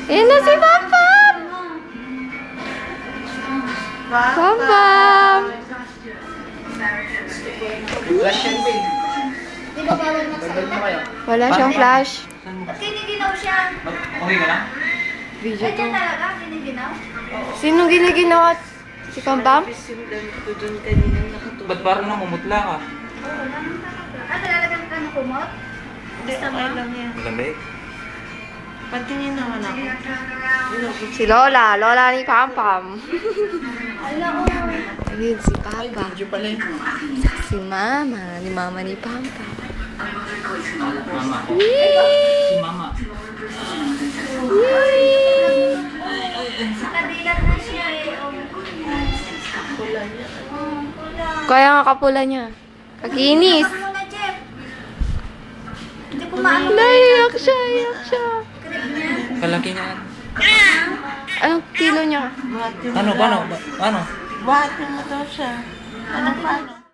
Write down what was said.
Ayan na si Pampam! Pampam! Flash yan, babe. Di ba bawal Pagdal mo kayo. Wala siyang flash. At kiniginaw siya. Okay ka na? Video to. Ganyan talaga, kiniginaw. Sinong giniginawa? Si Pampam? Ba't parang namumutla ka? Oo, naman talaga. Ah, nalalagyan ka ng kumot? Gusto mo? Malamig. Patingin naman ako. Si Lola. Lola ni Pampam. Ala, oo. Ayun, si Papa. Medyo pala yun. Si Mama. Ni Mama ni Pampam. Mama. Yee! Si mama. Yee! Nakadilat na siya eh. Oh. Pula niya. Pula. Kaya nga kapula niya. Kakinis. Ano na, Jeff? Hindi ko maano. Iyak siya, iyak siya. Krib niya. Kalaki nga. Anong kilo niya? Buhatin mo Ano? daw. Ano? Buhatin mo daw siya. Ano paano?